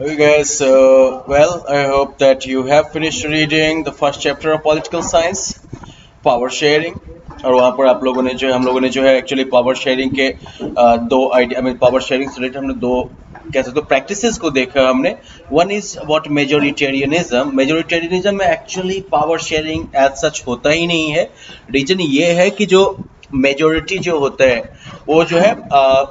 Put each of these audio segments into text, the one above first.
Okay, guys. I hope that you have finished reading the first chapter of political science, power sharing. और वहाँ पर आप लोगों ने जो है हम लोगों ने जो है एक्चुअली पावर शेयरिंग के दो आइडिया मीन पावर शेयरिंग से रिलेटेड हमने दो कह सकते हो प्रैक्टिसेस को देखा हमने। वन इज अबाउट मेजोरिटेरियनिज्म में actually power sharing as such होता ही नहीं है। रीजन ये है कि जो मेजोरिटी जो होता है वो जो है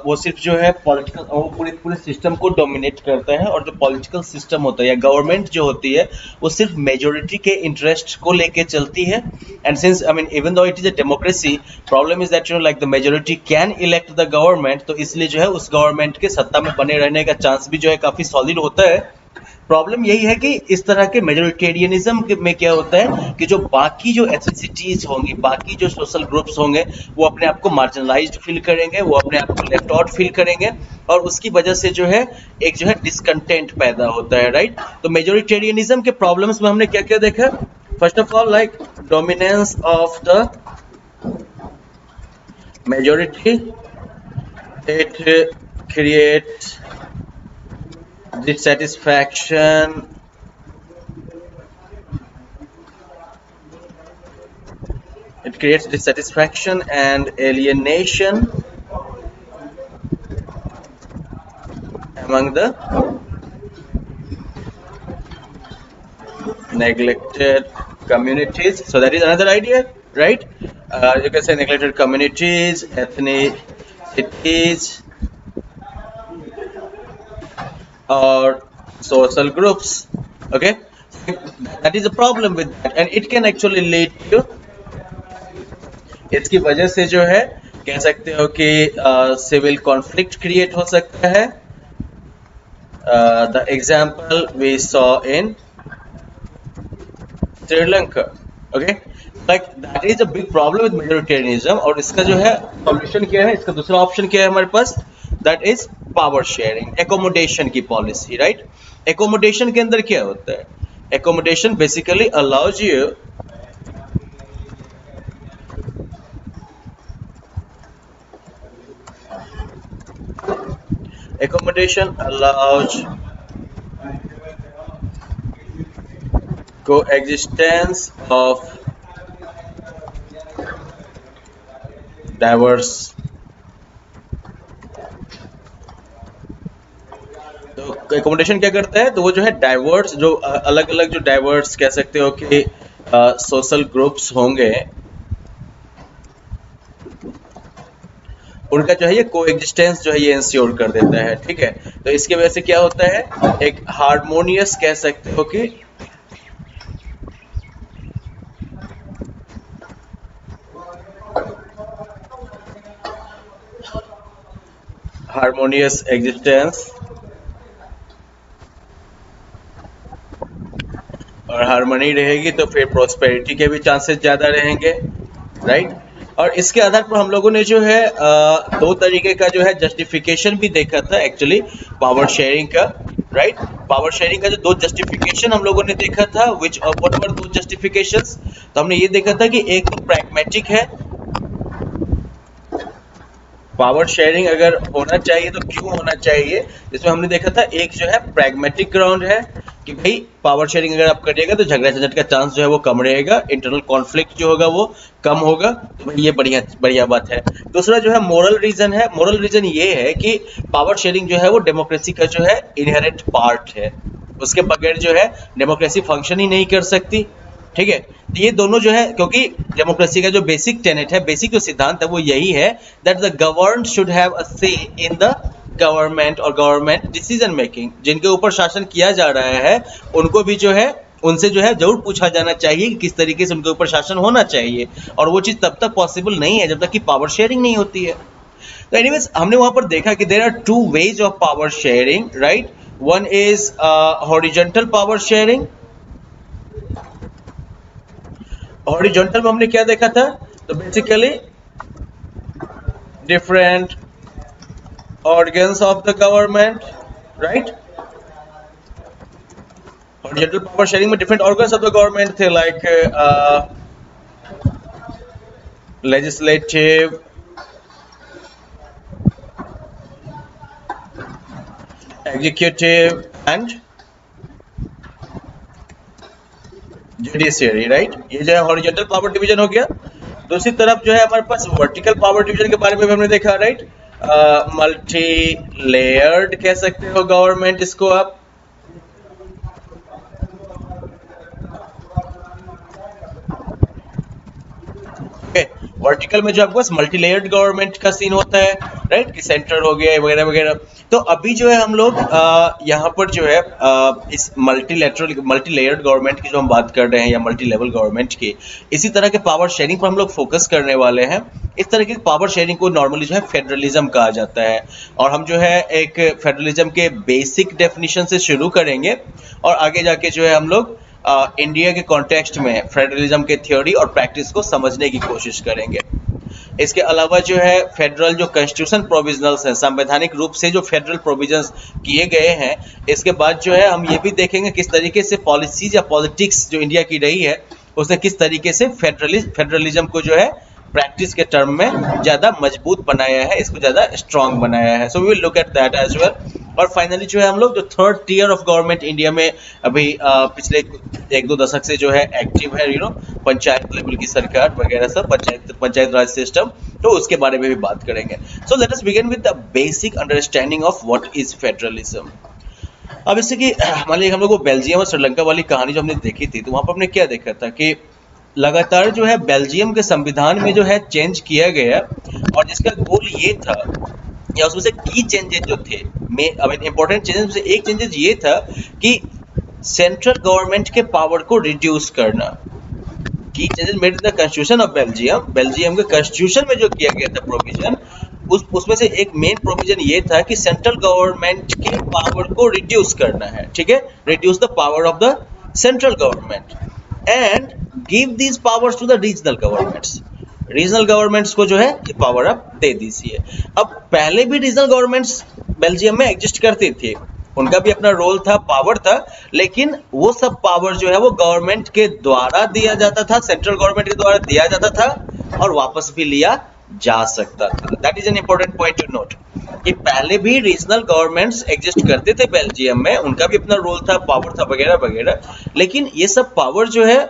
वो सिर्फ जो है पॉलिटिकल वो पूरे पूरे सिस्टम को डोमिनेट करता है, और जो पॉलिटिकल सिस्टम होता है या गवर्नमेंट जो होती है वो सिर्फ मेजोरिटी के इंटरेस्ट को लेके चलती है। And since I mean even though it is a democracy, problem is that like the majority can elect the government, तो इसलिए जो है उस गवर्नमेंट के सत्ता में बने रहने का चांस भी जो है काफी सॉलिड होता है। प्रॉब्लम यही है कि इस तरह के मेजोरिटेरियनिज्म में क्या होता है कि जो बाकी जो एथनिसिटीज होंगी, बाकी जो सोशल ग्रुप्स होंगे, वो अपने आप को मार्जिनलाइज्ड फील करेंगे, वो अपने आप को लेफ्ट आउट फील करेंगे, और उसकी वजह से जो है एक जो है डिसकंटेंट पैदा होता है, राइट। तो मेजोरिटेरियनिज्म के प्रॉब्लम्स में हमने क्या क्या देखा? First of all, like dominance of the majority, it creates dissatisfaction, and alienation among the neglected communities. So that is another idea, right? You can say neglected communities, ethnicities, or social groups. Okay, that is a problem with that, and it can actually lead to, इसकी वजह से जो है कह सकते हो कि civil conflict create हो सकता है। The example we saw in Sri Lanka. Okay, like that is a big problem with majoritarianism. और इसका जो है सॉल्यूशन क्या है, इसका दूसरा ऑप्शन क्या है हमारे पास? That is power sharing, accommodation की पॉलिसी, राइट। एकोमोडेशन के अंदर क्या होता है? Accommodation basically allows you coexistence of diverse, तो एकोमोडेशन क्या करता है? तो वो जो है डाइवर्स, जो अलग अलग जो डाइवर्स कह सकते हो कि सोशल ग्रुप्स होंगे, उनका जो है ये कोएग्जिस्टेंस जो है ये इंश्योर कर देता है, ठीक है। तो इसकी वजह से क्या होता है? एक हार्मोनियस कह सकते हो कि हार्मोनियस एग्जिस्टेंस, और हार्मनी रहेगी तो फिर प्रोस्पेरिटी के भी चांसेस ज्यादा रहेंगे, राइट। और इसके आधार पर हम लोगों ने जो है दो तरीके का जो है जस्टिफिकेशन भी देखा था एक्चुअली पावर शेयरिंग का, राइट। पावर शेयरिंग का जो दो जस्टिफिकेशन हम लोगों ने देखा था, व्हिच व्हाट वर दो जस्टिफिकेशंस? तो हमने ये देखा था कि एक तो प्रैग्मेटिक है, पावर शेयरिंग अगर होना चाहिए तो क्यों होना चाहिए, इसमें हमने देखा था एक जो है प्रैग्मेटिक ग्राउंड है कि भाई पावर शेयरिंग अगर आप करिएगा तो झगड़ा झंझट का चांस जो है वो कम रहेगा, इंटरनल कॉन्फ्लिक्ट जो होगा वो कम होगा, तो भाई ये बढ़िया बढ़िया बात है। दूसरा जो है मोरल रीजन है। मोरल रीजन ये है कि पावर शेयरिंग जो है वो डेमोक्रेसी का जो है इनहेरेंट पार्ट है, उसके बगैर जो है डेमोक्रेसी फंक्शन ही नहीं कर सकती, ठीक है। तो ये दोनों जो है, क्योंकि डेमोक्रेसी का जो बेसिक टेनेट है, बेसिक जो सिद्धांत है वो यही है that the governed should have a से इन द गवर्नमेंट और गवर्नमेंट डिसीजन मेकिंग। जिनके ऊपर शासन किया जा रहा है उनको भी जो है उनसे जो है जरूर पूछा जाना चाहिए कि किस तरीके से उनके ऊपर शासन होना चाहिए, और वो चीज तब तक पॉसिबल नहीं है जब तक कि पावर शेयरिंग नहीं होती है। तो एनीवेज हमने वहां पर देखा कि there are two ways of power sharing, right. One is horizontal power sharing. Horizontal में हमने क्या देखा था? तो basically different organs of the government, right? Horizontally power sharing में different organs of the government थे, like legislative, executive and judiciary, right. ये जो है हॉरिजॉन्टल पावर डिवीजन हो गया। दूसरी तरफ जो है हमारे पास वर्टिकल पावर डिवीजन के बारे में भी हमने देखा, राइट। मल्टी लेयर्ड कह सकते हो गवर्नमेंट इसको आप। वर्टिकल में जो आपके पास मल्टी लेयर्ड गवर्नमेंट का सीन होता है, राइट, कि सेंटर हो गया वगैरह वगैरह। तो अभी जो है हम लोग यहाँ पर जो है इस मल्टी लेयर्ड गवर्नमेंट की जो हम बात कर रहे हैं या मल्टी लेवल गवर्नमेंट की, इसी तरह के पावर शेयरिंग पर हम लोग फोकस करने वाले हैं। इस तरह की पावर शेयरिंग को नॉर्मली जो है फेडरलिज्म कहा जाता है, और हम जो है एक फेडरलिज्म के बेसिक डेफिनेशन से शुरू करेंगे और आगे जाके जो है हम लोग इंडिया के कॉन्टेक्स्ट में फेडरलिज्म के थ्योरी और प्रैक्टिस को समझने की कोशिश करेंगे। इसके अलावा जो है फेडरल जो कॉन्स्टिट्यूशन प्रोविजनल्स हैं, संवैधानिक रूप से जो फेडरल प्रोविजंस किए गए हैं, इसके बाद जो है हम ये भी देखेंगे किस तरीके से पॉलिसीज या पॉलिटिक्स जो इंडिया की रही है उसने किस तरीके से फेडरलिज्म को जो है प्रैक्टिस के टर्म में ज्यादा मजबूत बनाया है, इसको ज्यादा स्ट्रांग बनाया है। So we will look at that as well. और फाइनली जो है हम लोग जो third tier of government India में अभी पिछले 1-2 दशक से जो है एक्टिव है, पंचायत लेवल की सरकार वगैरह सब, पंचायत राज सिस्टम, तो उसके बारे में भी बात करेंगे। So let us begin with the basic understanding of what is federalism. अब जैसे कि मान लीजिए हम लोग को बेल्जियम और श्रीलंका वाली कहानी जो हमने देखी थी, तो वहां पर हमने क्या देखा था कि लगातार जो है बेल्जियम के संविधान में जो है चेंज किया गया, और जिसका गोल ये था या उसमें से की चेंजेस जो थे, इंपॉर्टेंट चेंजेस में से एक चेंजेस ये था कि सेंट्रल गवर्नमेंट के पावर को रिड्यूस करना। की changes made in the constitution of Belgium के कॉन्स्टिट्यूशन में जो किया गया था प्रोविजन, उसमें से एक मेन प्रोविजन ये था कि सेंट्रल गवर्नमेंट के पावर को रिड्यूस करना है, ठीक है, reduce the power of the central government and give these powers to the regional governments. Regional governments को जो है ये पावर आप दे दीजिए। अब पहले भी रीजनल गवर्नमेंट्स बेल्जियम में एग्जिस्ट करती थी, उनका भी अपना रोल था, पावर था, लेकिन वो सब पावर जो है वो गवर्नमेंट के द्वारा दिया जाता था, सेंट्रल गवर्नमेंट के द्वारा दिया जाता था और वापस भी लिया जा सकता था। That is an important point two note कि पहले भी रीजनल गवर्नमेंट्स एग्जिस्ट करते थे बेल्जियम में, उनका भी अपना रोल था, पावर था वगैरह वगैरह, लेकिन ये सब पावर जो है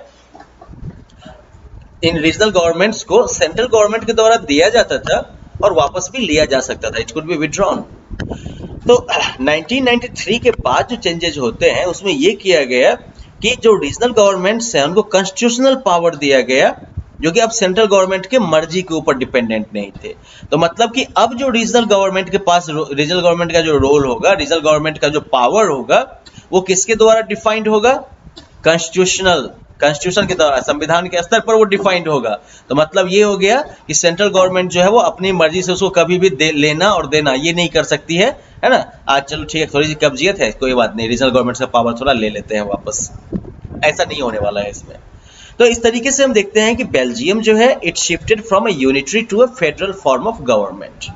इन रीजनल गवर्नमेंट्स को सेंट्रल गवर्नमेंट के द्वारा दिया जाता था और वापस भी लिया जा सकता था, इट कुड बी विथड्रॉन। तो 1993 के बाद जो चेंजेस होते हैं उसमें यह किया गया कि जो रीजनल गवर्नमेंट्स हैं उनको कॉन्स्टिट्यूशनल पावर दिया गया, जो कि अब सेंट्रल गवर्नमेंट के मर्जी के ऊपर डिपेंडेंट नहीं थे। तो मतलब कि अब जो रीजनल गवर्नमेंट के पास रीजनल गवर्नमेंट का जो रोल होगा, रीजनल गवर्नमेंट का जो पावर होगा, वो किसके द्वारा डिफाइंड होगा? कॉन्स्टिट्यूशन के द्वारा, संविधान के स्तर पर वो डिफाइंड होगा। तो मतलब ये हो गया कि सेंट्रल गवर्नमेंट जो है वो अपनी मर्जी से उसको कभी भी लेना और देना ये नहीं कर सकती है ना। आज चलो ठीक है, थोड़ी सी कब्जियत है, कोई बात नहीं, रीजनल गवर्नमेंट से पावर थोड़ा ले लेते हैं वापस, ऐसा नहीं होने वाला है इसमें। तो इस तरीके से हम देखते हैं कि बेल्जियम जो है it shifted from a unitary to a federal form of government.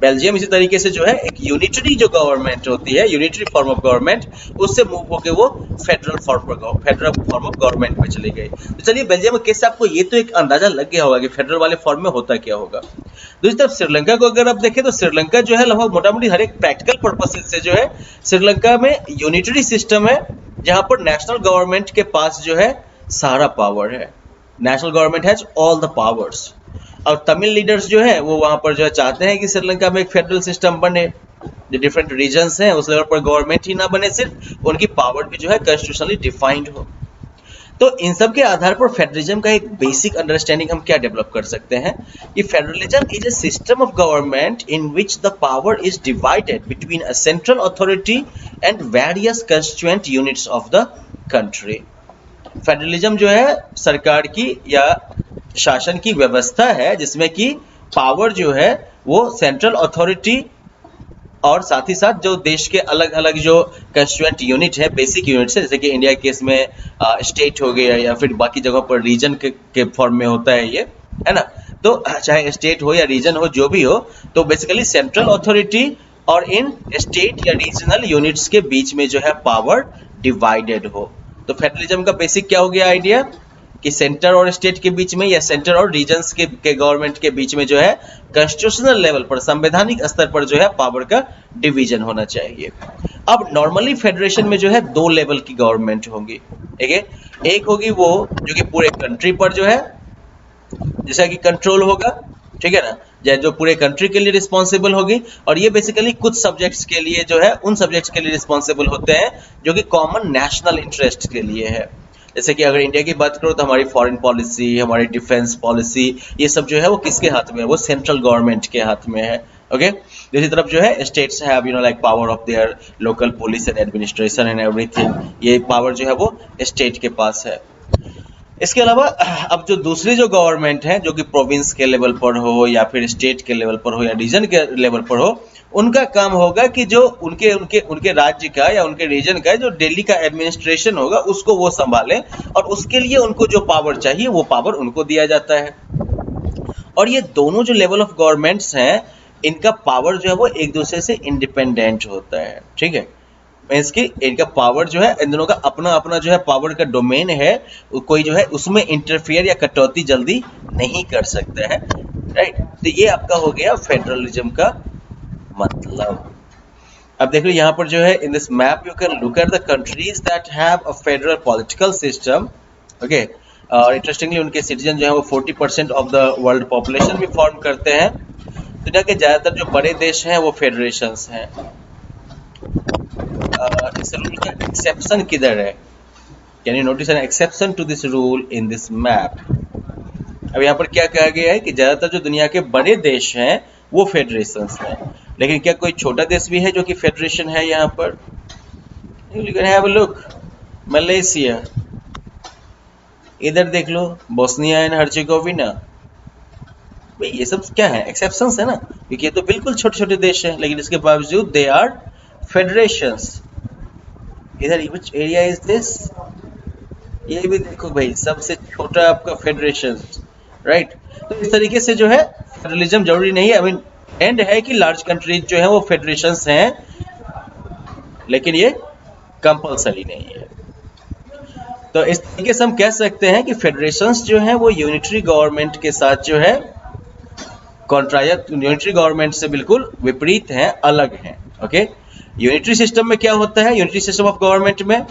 Belgium इसी तरीके से जो है एक यूनिटरी जो गवर्नमेंट होती है, यूनिटरी फॉर्म ऑफ गवर्नमेंट, उससे मूव होकर वो फेडरल फॉर्म ऑफ गवर्नमेंट में चली गई। तो चलिए बेल्जियम में कैसे, आपको ये तो एक अंदाजा लग गया होगा कि फेडरल वाले फॉर्म में होता क्या होगा। दूसरी तरफ श्रीलंका को अगर आप देखें तो श्रीलंका जो है लगभग मोटामोटी हर एक प्रैक्टिकल पर्पस से जो है श्रीलंका में यूनिटरी सिस्टम है, जहां पर नेशनल गवर्नमेंट के पास जो है सारा पावर है। National government has all the powers. और तमिल लीडर्स जो है वो वहां पर जो है चाहते हैं कि श्रीलंका में एक फेडरल सिस्टम बने, जो डिफरेंट रीजन्स हैं उस लेवल पर गवर्नमेंट ही ना बने, सिर्फ उनकी पावर भी जो है कॉन्स्टिट्यूशनली डिफाइंड हो। तो इन सब के आधार पर फेडरलिज्म का एक बेसिक अंडरस्टैंडिंग हम क्या डेवलप कर सकते हैं कि federalism is a system of government in which the power is divided between a central authority and various constituent units of the country. Federalism जो है सरकार की या शासन की व्यवस्था है जिसमें कि पावर जो है वो सेंट्रल अथॉरिटी और साथ ही साथ जो देश के अलग अलग जो कंस्टिट्यूएंट यूनिट है, बेसिक यूनिट्स है, जैसे कि इंडिया केस में स्टेट हो गया या फिर बाकी जगहों पर रीजन के फॉर्म में होता है ये, है ना। तो चाहे स्टेट हो या रीजन हो, जो भी हो, तो बेसिकली सेंट्रल अथॉरिटी और इन स्टेट या रीजनल यूनिट्स के बीच में जो है पावर डिवाइडेड हो। तो फेडरलिज्म का बेसिक क्या हो गया आइडिया कि सेंटर और स्टेट के बीच में या सेंटर और रीजन्स के गवर्नमेंट के बीच में जो है कॉन्स्टिट्यूशनल लेवल पर, संवैधानिक स्तर पर जो है पावर का डिवीजन होना चाहिए। अब नॉर्मली फेडरेशन में जो है 2 लेवल की गवर्नमेंट होंगी, ठीक है। एक होगी वो जो कि पूरे कंट्री पर जो है जैसा कि कंट्रोल होगा, ठीक है ना, जो पूरे कंट्री के लिए रिस्पॉन्सिबल होगी, और ये बेसिकली कुछ सब्जेक्ट्स के लिए जो है उन सब्जेक्ट्स के लिए रिस्पॉन्सिबल होते हैं जो कि कॉमन नेशनल इंटरेस्ट के लिए है। जैसे कि अगर इंडिया की बात करो तो हमारी फॉरेन पॉलिसी, हमारी डिफेंस पॉलिसी, ये सब जो है वो किसके हाथ में है, वो सेंट्रल गवर्नमेंट के हाथ में है। ओके, दूसरी तरफ जो है states have like power of their local police and administration and everything, ये पावर जो है वो स्टेट के पास है। इसके अलावा अब जो दूसरी जो गवर्नमेंट है जो कि प्रोविंस के लेवल पर हो या फिर स्टेट के लेवल पर हो या रीजन के लेवल पर हो, उनका काम होगा कि जो उनके उनके उनके राज्य का या उनके रीजन का जो दिल्ली का एडमिनिस्ट्रेशन होगा उसको वो संभालें, और उसके लिए उनको जो पावर चाहिए वो पावर उनको दिया जाता है। और ये दोनों जो लेवल ऑफ गवर्नमेंट्स हैं इनका पावर जो है वो एक दूसरे से इंडिपेंडेंट होता है, ठीक है। इसकी इनका पावर जो है इन दोनों का अपना अपना जो है पावर का डोमेन है, कोई जो है उसमें इंटरफियर या कटौती जल्दी नहीं कर सकता है, राइट। तो ये आपका हो गया फेडरलिज्म का मतलब। अब देख लो यहाँ पर जो है इन this map you can look at the countries that have a federal political system, okay. और इंटरेस्टिंगली उनके सिटीजन जो है वो 40% ऑफ द वर्ल्ड पॉपुलेशन भी फॉर्म करते हैं। दुनिया के ज्यादातर जो बड़े देश हैं वो फेडरेशंस हैं। इस रूल का एक्सेप्शन किधर है? Can you notice an exception to this rule in this map? अब यहाँ पर क्या कहा गया है कि ज्यादातर जो दुनिया के बड़े देश हैं वो फेडरेशंस हैं, लेकिन क्या कोई छोटा देश भी है जो कि फेडरेशन है? यहाँ पर you can have a look, Malaysia, इधर देख लो बोस्निया एंड हर्जेगोविना। भाई ये सब क्या है? एक्सेप्शंस है ना, क्योंकि ये तो बिल्कुल छोटे छोटे देश हैं, लेकिन इसके बावजूद दे आर फेडरेशंस। इधर which एरिया इज दिस? ये भी देखो भाई, सबसे छोटा आपका फेडरेशन, राइट। तो इस तरीके से जो है फेडरलिज्म जरूरी नहीं है, आई मीन एंड है कि लार्ज कंट्रीज जो है वो फेडरेशंस हैं, लेकिन ये कंपलसरी नहीं है। तो इस तरीके से हम कह सकते हैं कि फेडरेशंस जो है वो यूनिटरी गवर्नमेंट के साथ जो है यूनिटरी गवर्नमेंट से बिल्कुल विपरीत हैं, अलग हैं, ओके। यूनिटरी सिस्टम में क्या होता है? यूनिटरी सिस्टम ऑफ गवर्नमेंट में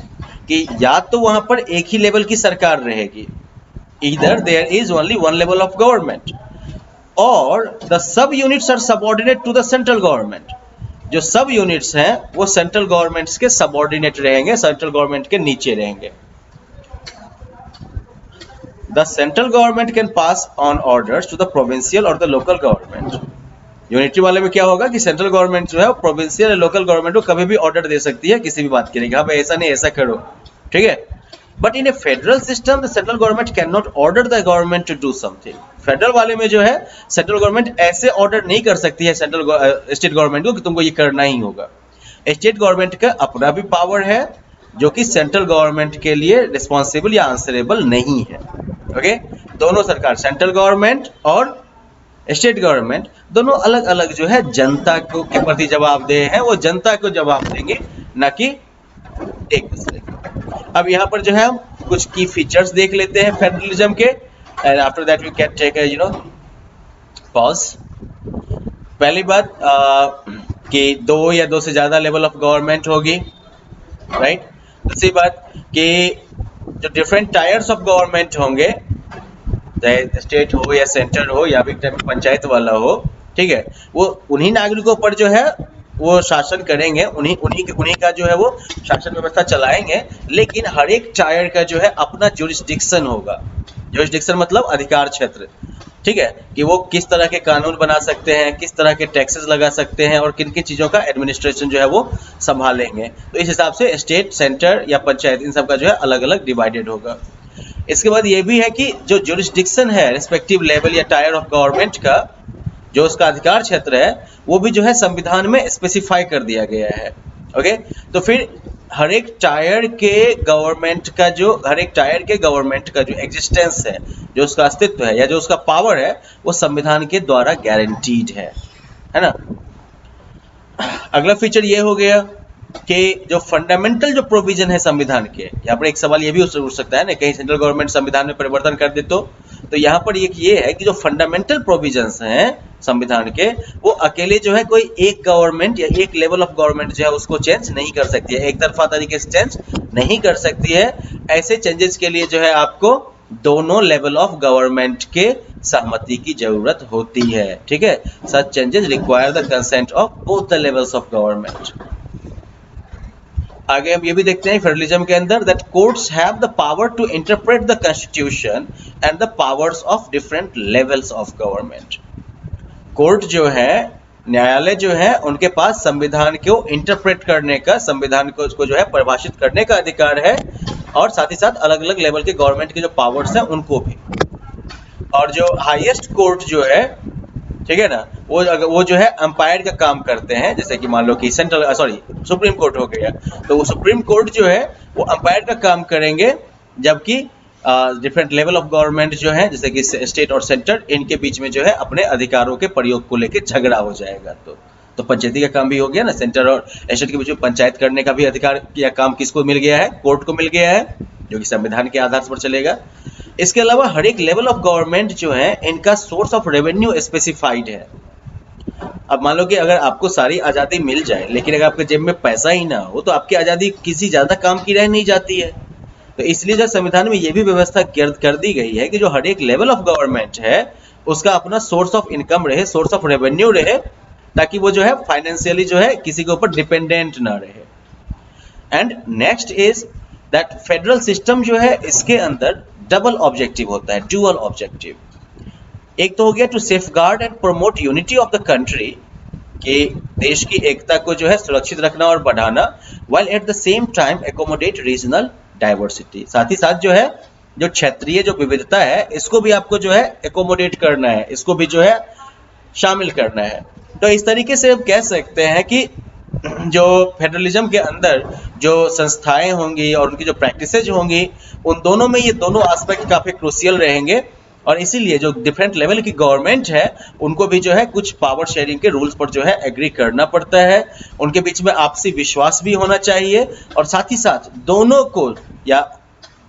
कि या तो वहां पर एक ही लेवल की सरकार रहेगी, either there is only one level of government, और the sub units are subordinate to the central government. जो सब यूनिट्स हैं वो सेंट्रल गवर्नमेंट्स के सबऑर्डिनेट रहेंगे, सेंट्रल गवर्नमेंट के नीचे रहेंगे। The central government can pass on orders to the provincial or the local government. Unitary वाले में क्या होगा कि सेंट्रल गवर्नमेंट जो है प्रोविंशियल या लोकल गवर्नमेंट को कभी भी ऑर्डर दे सकती है किसी भी बात के लिए, हाँ भाई ऐसा नहीं ऐसा करो, ठीक है। But in a federal system the central government can not order the government to do something. Federal वाले में जो है सेंट्रल गवर्नमेंट ऐसे ऑर्डर नहीं कर सकती है स्टेट गवर्नमेंट को कि तुमको ये करना ही होगा। स्टेट गवर्नमेंट का अपना भी पावर है जो कि सेंट्रल गवर्नमेंट के लिए रिस्पॉन्सिबल या आंसरेबल नहीं है, ओके। दोनों सरकार, सेंट्रल गवर्नमेंट और स्टेट गवर्नमेंट, दोनों अलग अलग जो है जनता को के प्रति जवाबदेह है, वो जनता को जवाब देंगे, ना कि एक दूसरे को। अब यहाँ पर जो है हम कुछ की फीचर्स देख लेते हैं फेडरलिज्म के, and after that we can take pause. पहली बात कि 2 या 2 से ज्यादा लेवल ऑफ गवर्नमेंट होगी, राइट। दूसरी बात कि जो डिफरेंट टायर्स ऑफ गवर्नमेंट होंगे, चाहे स्टेट हो या सेंटर हो या भी पंचायत वाला हो, ठीक है, वो उन्हीं नागरिकों पर जो है वो शासन करेंगे, उन्हीं का जो है वो शासन व्यवस्था चलाएंगे, लेकिन हर एक टायर का जो है अपना जुरिस्डिक्शन होगा। जुरिस्डिक्शन मतलब अधिकार क्षेत्र, ठीक है, कि वो किस तरह के कानून बना सकते हैं, किस तरह के टैक्सेस लगा सकते हैं और किन किन चीज़ों का एडमिनिस्ट्रेशन जो है वो संभालेंगे। तो इस हिसाब से स्टेट, सेंटर या पंचायत इन सब का जो है अलग अलग डिवाइडेड होगा। इसके बाद ये भी है कि जो जुरिस्डिक्शन है रिस्पेक्टिव लेवल या टायर ऑफ गवर्नमेंट का, जो उसका अधिकार क्षेत्र है, वो भी जो है संविधान में स्पेसिफाई कर दिया गया है, ओके। तो फिर हर एक टायर के गवर्नमेंट का जो एग्जिस्टेंस है, जो उसका अस्तित्व है या जो उसका पावर है, वो संविधान के द्वारा गारंटीड है ना। अगला फीचर ये हो गया कि जो फंडामेंटल जो प्रोविजन है संविधान के, यहाँ पर एक सवाल ये भी उठ सकता है ना, कहीं सेंट्रल गवर्नमेंट संविधान में परिवर्तन कर दे तो यहाँ पर एक ये है कि जो फंडामेंटल प्रोविजंस हैं संविधान के, वो अकेले जो है कोई एक गवर्नमेंट या एक लेवल ऑफ गवर्नमेंट जो है उसको चेंज नहीं कर सकती है, एक तरफा तरीके से चेंज नहीं कर सकती है। ऐसे चेंजेस के लिए जो है आपको दोनों लेवल ऑफ गवर्नमेंट के सहमति की जरूरत होती है, ठीक है। Such changes require the consent of both the levels of government. आगे हम ये भी देखते हैं फेडरलिज्म के अंदर that courts have the power to interpret the constitution and the powers of different levels of government. Court जो है, न्यायालय जो है, उनके पास संविधान को इंटरप्रेट करने का, संविधान को उसको जो है परिभाषित करने का अधिकार है, और साथ ही साथ अलग अलग लेवल के गवर्नमेंट के जो पावर्स हैं उनको भी। और जो हाईएस्ट कोर्ट जो है, ठीक है ना, वो जो है अंपायर का काम करते हैं, जैसे कि मान लो कि सुप्रीम कोर्ट हो गया, तो वो सुप्रीम कोर्ट जो है वो अंपायर का काम करेंगे, जबकि डिफरेंट लेवल ऑफ गवर्नमेंट जो है जैसे कि स्टेट और सेंटर, इनके बीच में जो है अपने अधिकारों के प्रयोग को लेकर झगड़ा हो जाएगा। तो पंचायती का काम भी हो गया ना, सेंटर और स्टेट के बीच में पंचायत करने का भी अधिकार या काम किसको मिल गया है? कोर्ट को मिल गया है, जो कि संविधान के आधार पर चलेगा। इसके अलावा हर एक लेवल ऑफ गवर्नमेंट जो है इनका सोर्स ऑफ रेवेन्यू स्पेसिफाइड है। अब मान लो कि अगर आपको सारी आज़ादी मिल जाए, लेकिन अगर आपके जेब में पैसा ही ना हो, तो आपकी आज़ादी किसी ज़्यादा काम की रह नहीं जाती है। तो इसलिए जो संविधान में ये भी व्यवस्था कर दी गई है कि जो हर एक लेवल ऑफ गवर्नमेंट है उसका अपना सोर्स ऑफ इनकम रहे, सोर्स ऑफ रेवेन्यू रहे, ताकि वो जो है फाइनेंशियली जो है किसी के ऊपर डिपेंडेंट ना रहे। And next is that federal system जो है इसके अंदर डबल ऑब्जेक्टिव होता है, ड्यूअल ऑब्जेक्टिव। एक तो हो गया to safeguard and promote unity of the country, कि देश की एकता को जो है सुरक्षित रखना और बढ़ाना, while at the same time accommodate regional diversity। साथ ही साथ जो है जो क्षेत्रीय जो विविधता है इसको भी आपको जो है एकोमोडेट करना है, इसको भी जो है शामिल करना है। तो इस तरीके से हम कह सकते हैं कि जो फेडरलिज्म के अंदर जो संस्थाएं होंगी और उनकी जो प्रैक्टिसेज होंगी, उन दोनों में ये दोनों एस्पेक्ट काफी क्रूशियल रहेंगे, और इसीलिए जो डिफरेंट लेवल की गवर्नमेंट है उनको भी जो है कुछ पावर शेयरिंग के रूल्स पर जो है एग्री करना पड़ता है। उनके बीच में आपसी विश्वास भी होना चाहिए, और साथ ही साथ दोनों को, या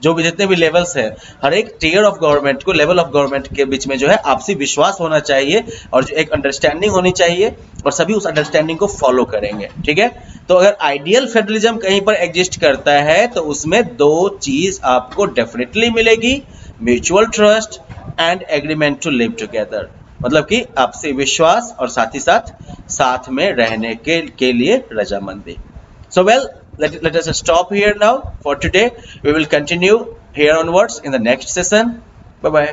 जो भी जितने भी लेवल्स है, हर एक टियर ऑफ गवर्नमेंट को, लेवल ऑफ गवर्नमेंट के बीच में जो है आपसी विश्वास होना चाहिए, और जो एक अंडरस्टैंडिंग होनी चाहिए, और सभी उस अंडरस्टैंडिंग को फॉलो करेंगे, ठीक है। तो अगर आइडियल फेडरलिज्म कहीं पर एग्जिस्ट करता है तो उसमें दो चीज आपको डेफिनेटली मिलेगी, mutual trust and agreement to live together, मतलब कि आपसी विश्वास और साथ ही साथ में रहने के लिए रजामंदी। So well, let us stop here now for today. We will continue here onwards in the next session. Bye bye.